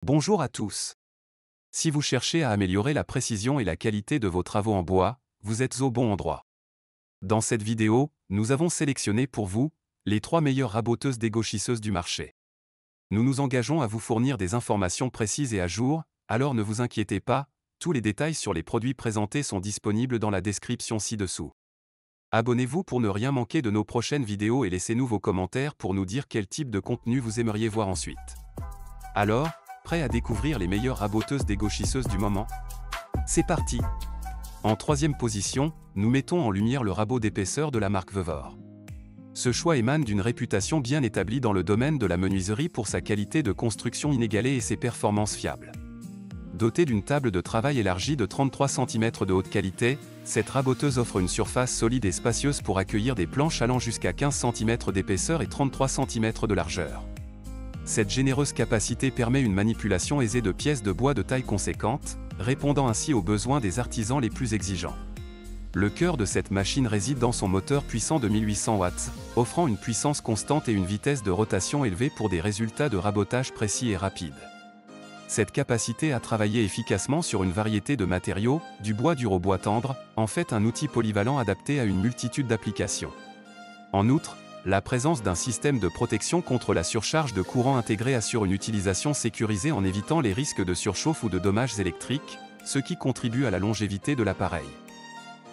Bonjour à tous. Si vous cherchez à améliorer la précision et la qualité de vos travaux en bois, vous êtes au bon endroit. Dans cette vidéo, nous avons sélectionné pour vous les 3 meilleures raboteuses dégauchisseuses du marché. Nous nous engageons à vous fournir des informations précises et à jour, alors ne vous inquiétez pas, tous les détails sur les produits présentés sont disponibles dans la description ci-dessous. Abonnez-vous pour ne rien manquer de nos prochaines vidéos et laissez-nous vos commentaires pour nous dire quel type de contenu vous aimeriez voir ensuite. Alors, prêt à découvrir les meilleures raboteuses dégauchisseuses du moment? C'est parti! En 3e position, nous mettons en lumière le rabot d'épaisseur de la marque Vevor. Ce choix émane d'une réputation bien établie dans le domaine de la menuiserie pour sa qualité de construction inégalée et ses performances fiables. Dotée d'une table de travail élargie de 33 cm de haute qualité, cette raboteuse offre une surface solide et spacieuse pour accueillir des planches allant jusqu'à 15 cm d'épaisseur et 33 cm de largeur. Cette généreuse capacité permet une manipulation aisée de pièces de bois de taille conséquente, répondant ainsi aux besoins des artisans les plus exigeants. Le cœur de cette machine réside dans son moteur puissant de 1800 watts, offrant une puissance constante et une vitesse de rotation élevée pour des résultats de rabotage précis et rapides. Cette capacité à travailler efficacement sur une variété de matériaux, du bois dur au bois tendre, en fait un outil polyvalent adapté à une multitude d'applications. En outre, la présence d'un système de protection contre la surcharge de courant intégré assure une utilisation sécurisée en évitant les risques de surchauffe ou de dommages électriques, ce qui contribue à la longévité de l'appareil.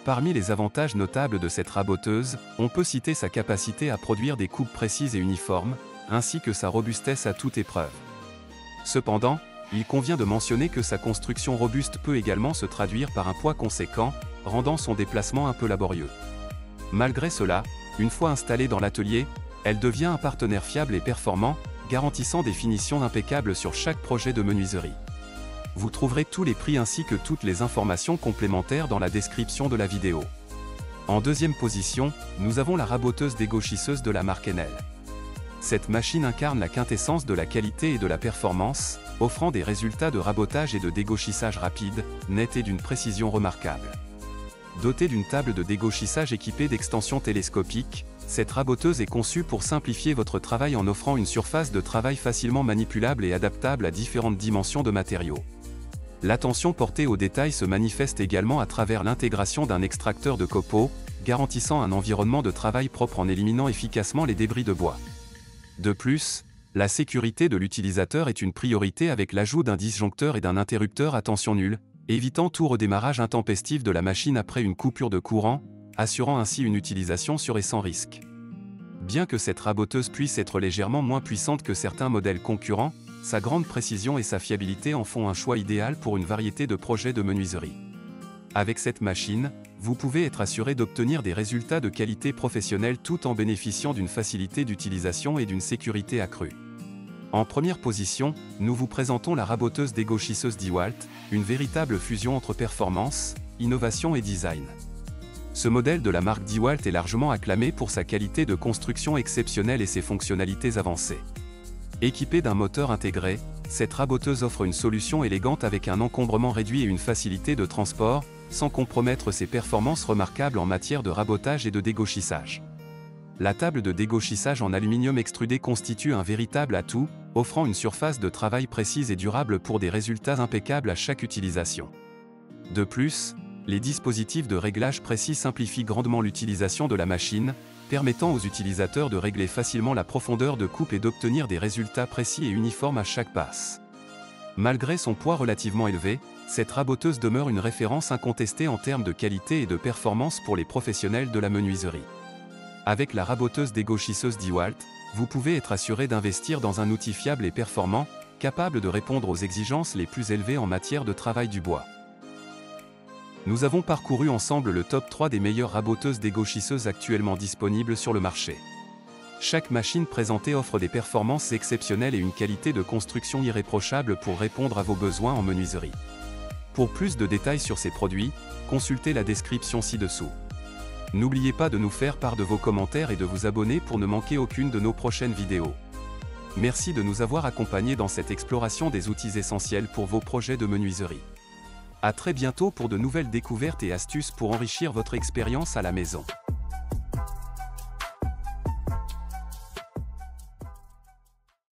Parmi les avantages notables de cette raboteuse, on peut citer sa capacité à produire des coupes précises et uniformes, ainsi que sa robustesse à toute épreuve. Cependant, il convient de mentionner que sa construction robuste peut également se traduire par un poids conséquent, rendant son déplacement un peu laborieux. Malgré cela, une fois installée dans l'atelier, elle devient un partenaire fiable et performant, garantissant des finitions impeccables sur chaque projet de menuiserie. Vous trouverez tous les prix ainsi que toutes les informations complémentaires dans la description de la vidéo. En 2e position, nous avons la raboteuse dégauchisseuse de la marque Enel. Cette machine incarne la quintessence de la qualité et de la performance, offrant des résultats de rabotage et de dégauchissage rapides, nets et d'une précision remarquable. Dotée d'une table de dégauchissage équipée d'extensions télescopiques, cette raboteuse est conçue pour simplifier votre travail en offrant une surface de travail facilement manipulable et adaptable à différentes dimensions de matériaux. L'attention portée aux détails se manifeste également à travers l'intégration d'un extracteur de copeaux, garantissant un environnement de travail propre en éliminant efficacement les débris de bois. De plus, la sécurité de l'utilisateur est une priorité avec l'ajout d'un disjoncteur et d'un interrupteur à tension nulle, évitant tout redémarrage intempestif de la machine après une coupure de courant, assurant ainsi une utilisation sûre et sans risque. Bien que cette raboteuse puisse être légèrement moins puissante que certains modèles concurrents, sa grande précision et sa fiabilité en font un choix idéal pour une variété de projets de menuiserie. Avec cette machine, vous pouvez être assuré d'obtenir des résultats de qualité professionnelle tout en bénéficiant d'une facilité d'utilisation et d'une sécurité accrue. En première position, nous vous présentons la raboteuse dégauchisseuse DeWalt, une véritable fusion entre performance, innovation et design. Ce modèle de la marque DeWalt est largement acclamé pour sa qualité de construction exceptionnelle et ses fonctionnalités avancées. Équipée d'un moteur intégré, cette raboteuse offre une solution élégante avec un encombrement réduit et une facilité de transport, sans compromettre ses performances remarquables en matière de rabotage et de dégauchissage. La table de dégauchissage en aluminium extrudé constitue un véritable atout, offrant une surface de travail précise et durable pour des résultats impeccables à chaque utilisation. De plus, les dispositifs de réglage précis simplifient grandement l'utilisation de la machine, permettant aux utilisateurs de régler facilement la profondeur de coupe et d'obtenir des résultats précis et uniformes à chaque passe. Malgré son poids relativement élevé, cette raboteuse demeure une référence incontestée en termes de qualité et de performance pour les professionnels de la menuiserie. Avec la raboteuse dégauchisseuse DeWalt, vous pouvez être assuré d'investir dans un outil fiable et performant, capable de répondre aux exigences les plus élevées en matière de travail du bois. Nous avons parcouru ensemble le top 3 des meilleures raboteuses dégauchisseuses actuellement disponibles sur le marché. Chaque machine présentée offre des performances exceptionnelles et une qualité de construction irréprochable pour répondre à vos besoins en menuiserie. Pour plus de détails sur ces produits, consultez la description ci-dessous. N'oubliez pas de nous faire part de vos commentaires et de vous abonner pour ne manquer aucune de nos prochaines vidéos. Merci de nous avoir accompagnés dans cette exploration des outils essentiels pour vos projets de menuiserie. À très bientôt pour de nouvelles découvertes et astuces pour enrichir votre expérience à la maison.